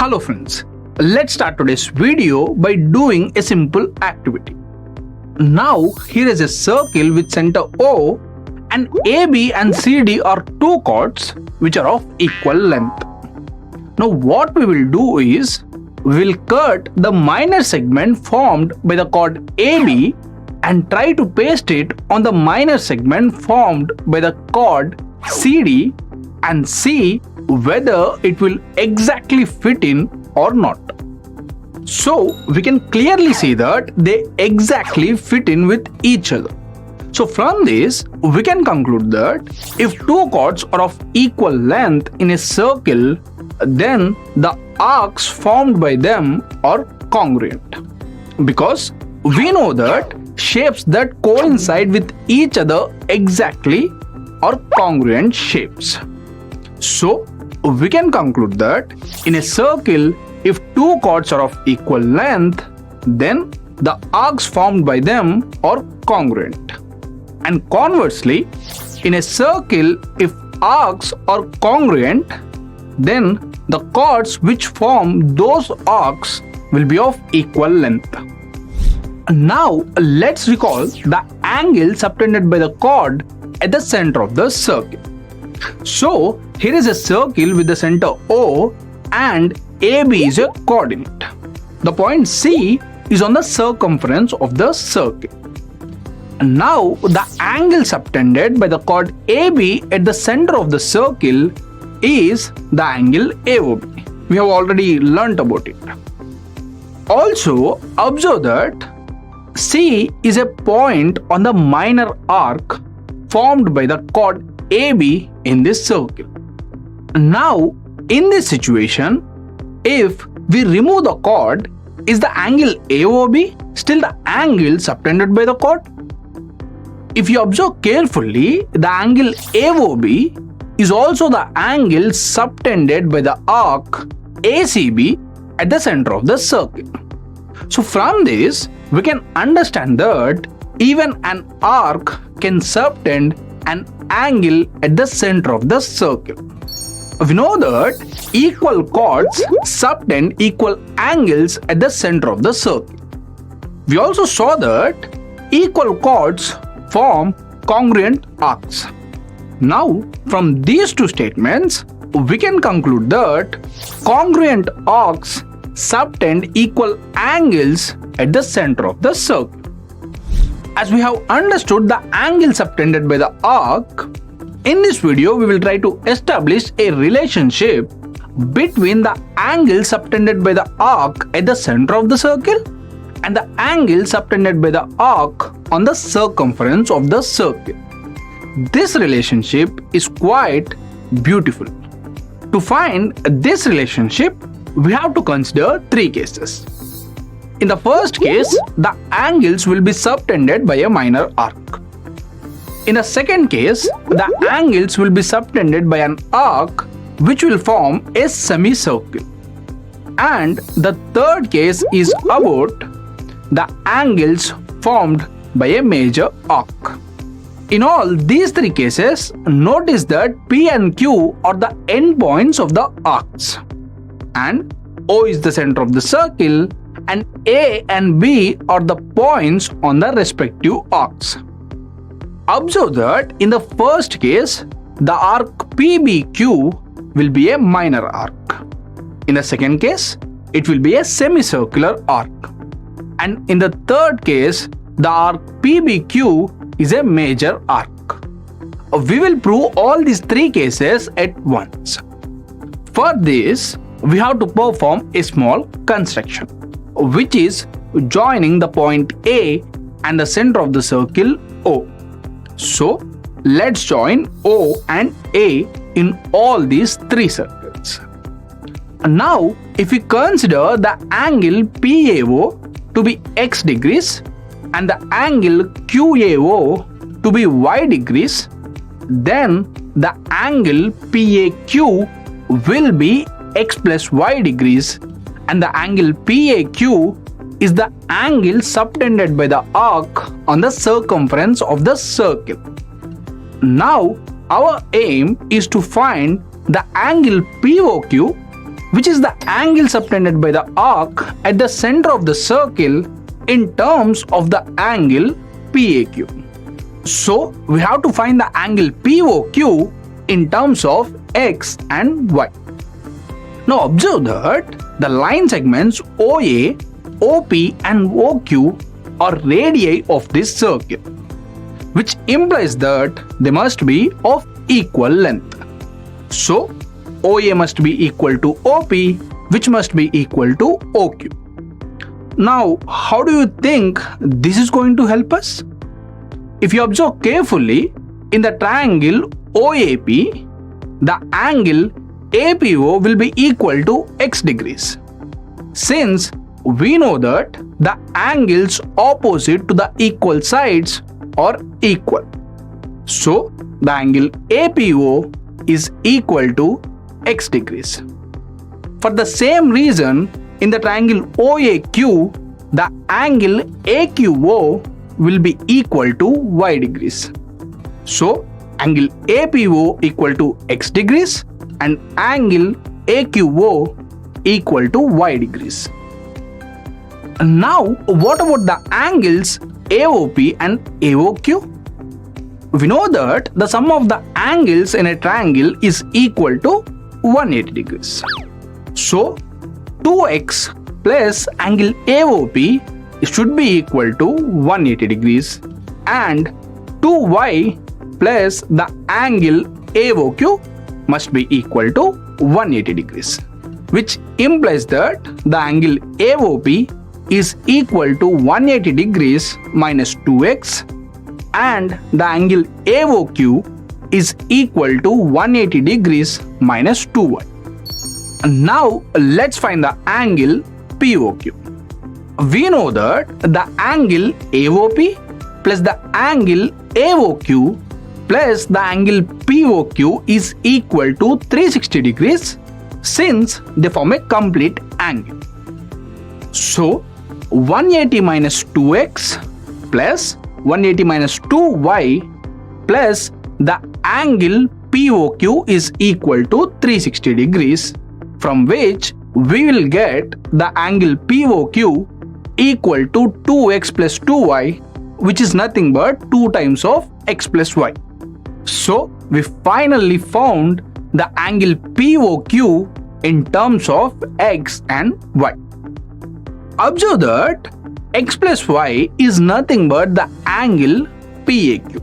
Hello friends, let's start today's video by doing a simple activity. Now here is a circle with center O and AB and CD are two chords which are of equal length. Now what we will do is, we will cut the minor segment formed by the chord AB and try to paste it on the minor segment formed by the chord CD and see whether it will exactly fit in or not. So we can clearly see that they exactly fit in with each other. So from this we can conclude that if two chords are of equal length in a circle, then the arcs formed by them are congruent, because we know that shapes that coincide with each other exactly are congruent shapes. So we can conclude that in a circle, if two chords are of equal length, then the arcs formed by them are congruent. And conversely, in a circle, if arcs are congruent, then the chords which form those arcs will be of equal length. Now let's recall the angle subtended by the chord at the center of the circle. So here is a circle with the center O and AB is a coordinate. The point C is on the circumference of the circle. Now the angle subtended by the chord AB at the center of the circle is the angle AOB. We have already learnt about it. Also observe that C is a point on the minor arc formed by the chord AB in this circle. Now in this situation, if we remove the chord, is the angle AOB still the angle subtended by the chord? If you observe carefully, the angle AOB is also the angle subtended by the arc ACB at the center of the circle. So from this, we can understand that even an arc can subtend an angle at the center of the circle. We know that equal chords subtend equal angles at the center of the circle. We also saw that equal chords form congruent arcs. Now, from these two statements, we can conclude that congruent arcs subtend equal angles at the center of the circle. As we have understood the angle subtended by the arc, in this video we will try to establish a relationship between the angle subtended by the arc at the center of the circle and the angle subtended by the arc on the circumference of the circle. This relationship is quite beautiful. To find this relationship, we have to consider three cases. In the first case, the angles will be subtended by a minor arc. In the second case, the angles will be subtended by an arc which will form a semicircle. And the third case is about the angles formed by a major arc. In all these three cases, notice that P and Q are the endpoints of the arcs, and O is the center of the circle, and A and B are the points on the respective arcs. Observe that in the first case, the arc PBQ will be a minor arc. In the second case, it will be a semicircular arc. And in the third case, the arc PBQ is a major arc. We will prove all these three cases at once. For this, we have to perform a small construction, which is joining the point A and the center of the circle O. So let's join O and A in all these three circles. Now if we consider the angle PAO to be x degrees and the angle QAO to be y degrees, then the angle PAQ will be x plus y degrees, and the angle PAQ is the angle subtended by the arc on the circumference of the circle. Now our aim is to find the angle POQ which is the angle subtended by the arc at the center of the circle in terms of the angle PAQ. So we have to find the angle POQ in terms of X and Y. Now observe that the line segments OA, OP and OQ are radii of this circle, which implies that they must be of equal length. So OA must be equal to OP, which must be equal to OQ. Now, how do you think this is going to help us? If you observe carefully, in the triangle OAP, the angle APO will be equal to X degrees. Since we know that the angles opposite to the equal sides are equal. So, the angle APO is equal to X degrees. For the same reason, in the triangle OAQ, the angle AQO will be equal to Y degrees. So, angle APO equal to X degrees and angle AQO equal to Y degrees. Now, what about the angles AOP and AOQ? We know that the sum of the angles in a triangle is equal to 180 degrees. So, 2x plus angle AOP should be equal to 180 degrees and 2y plus the angle AOQ must be equal to 180 degrees, which implies that the angle AOP is equal to 180 degrees minus 2x and the angle AOQ is equal to 180 degrees minus 2y. Now let's find the angle POQ. We know that the angle AOP plus the angle AOQ plus the angle POQ is equal to 360 degrees since they form a complete angle. So 180 minus 2x plus 180 minus 2y plus the angle POQ is equal to 360 degrees, from which we will get the angle POQ equal to 2x plus 2y, which is nothing but 2 times of x plus y. So we finally found the angle POQ in terms of x and y. Observe that x plus y is nothing but the angle PAQ.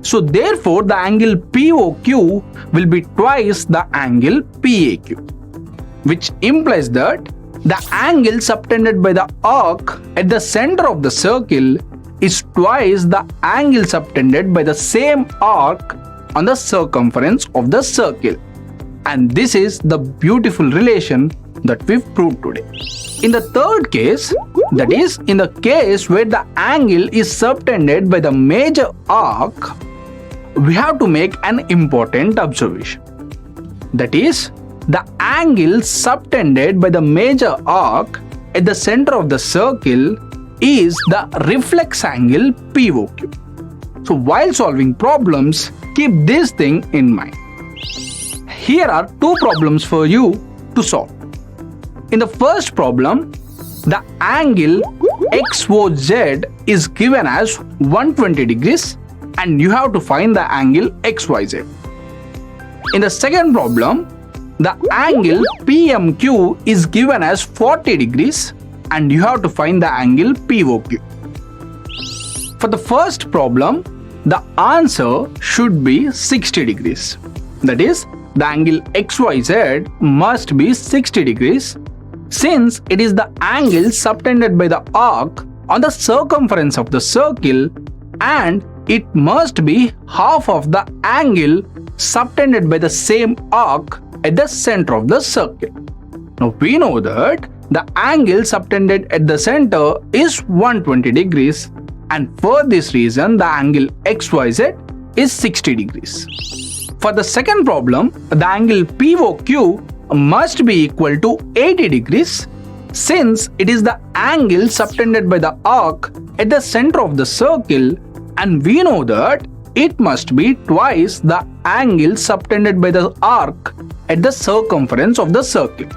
So therefore the angle POQ will be twice the angle PAQ, which implies that the angle subtended by the arc at the center of the circle is twice the angle subtended by the same arc on the circumference of the circle. And this is the beautiful relation that we've proved today. In the third case, that is in the case where the angle is subtended by the major arc, we have to make an important observation. That is, the angle subtended by the major arc at the center of the circle is the reflex angle POQ. So while solving problems, keep this thing in mind. Here are 2 problems for you to solve. In the first problem, the angle XOZ is given as 120 degrees and you have to find the angle XYZ. In the second problem, the angle PMQ is given as 40 degrees and you have to find the angle POQ. For the first problem, the answer should be 60 degrees. That is, the angle XYZ must be 60 degrees since it is the angle subtended by the arc on the circumference of the circle and it must be half of the angle subtended by the same arc at the center of the circle. Now we know that the angle subtended at the center is 120 degrees and for this reason the angle XYZ is 60 degrees. For the second problem, the angle POQ must be equal to 80 degrees since it is the angle subtended by the arc at the center of the circle and we know that it must be twice the angle subtended by the arc at the circumference of the circle.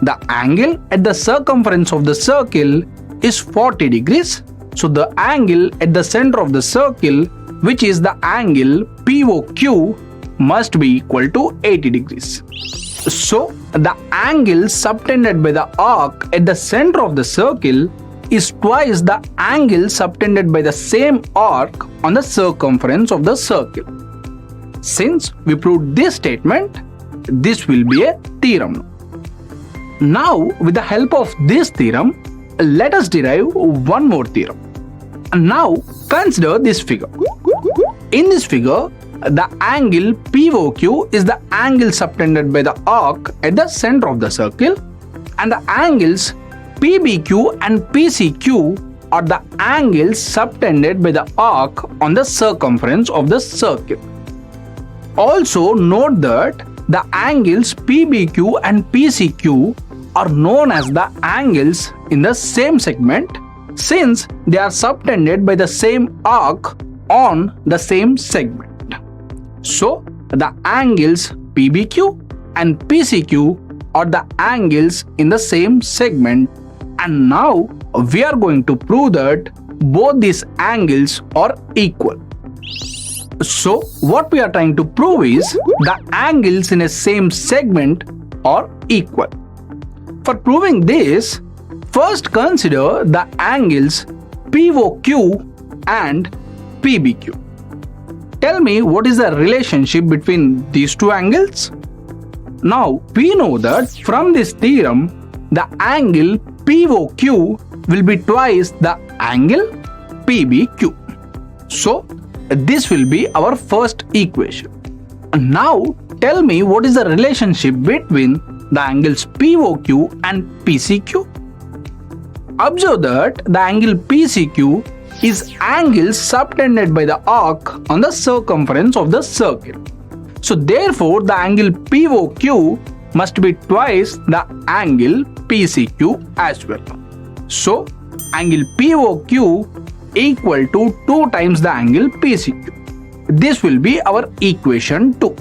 the angle at the circumference of the circle is 40 degrees. So the angle at the center of the circle, which is the angle POQ, must be equal to 80 degrees. So the angle subtended by the arc at the center of the circle is twice the angle subtended by the same arc on the circumference of the circle. Since we proved this statement, this will be a theorem. Now, with the help of this theorem, let us derive one more theorem. Now, consider this figure. In this figure, the angle POQ is the angle subtended by the arc at the center of the circle, and the angles PBQ and PCQ are the angles subtended by the arc on the circumference of the circle. Also note that the angles PBQ and PCQ are known as the angles in the same segment since they are subtended by the same arc on the same segment. So, the angles PBQ and PCQ are the angles in the same segment, and now we are going to prove that both these angles are equal. So, what we are trying to prove is the angles in a same segment are equal. For proving this, first consider the angles POQ and PBQ. Tell me what is the relationship between these two angles? Now, we know that from this theorem, the angle POQ will be twice the angle PBQ. So, this will be our first equation. Now, tell me what is the relationship between the angles POQ and PCQ? Observe that the angle PCQ is angle subtended by the arc on the circumference of the circle. So therefore, the angle POQ must be twice the angle PCQ as well. So angle POQ equal to 2 times the angle PCQ. This will be our equation 2.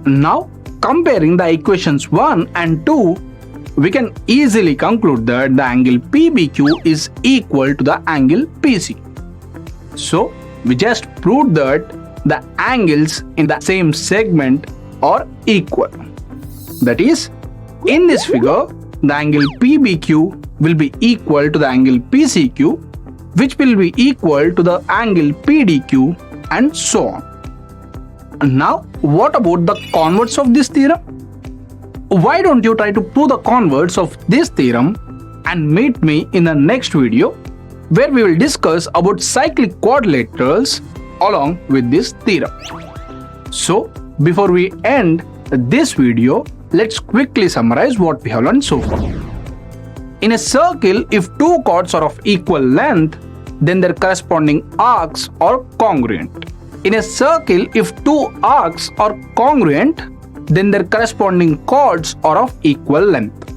Now comparing the equations 1 and 2, we can easily conclude that the angle PBQ is equal to the angle PCQ. So, we just proved that the angles in the same segment are equal. That is, in this figure, the angle PBQ will be equal to the angle PCQ, which will be equal to the angle PDQ, and so on. Now, what about the converse of this theorem? Why don't you try to prove the converse of this theorem and meet me in the next video where we will discuss about cyclic quadrilaterals along with this theorem. So, before we end this video, let's quickly summarize what we have learned so far. In a circle, if two chords are of equal length, then their corresponding arcs are congruent. In a circle, if two arcs are congruent, then their corresponding chords are of equal length.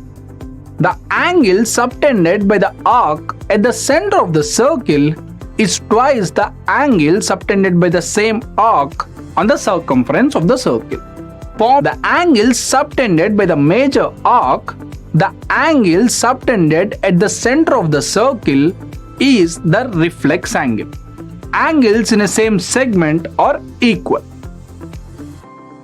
The angle subtended by the arc at the center of the circle is twice the angle subtended by the same arc on the circumference of the circle. For the angle subtended by the major arc, the angle subtended at the center of the circle is the reflex angle. Angles in a same segment are equal.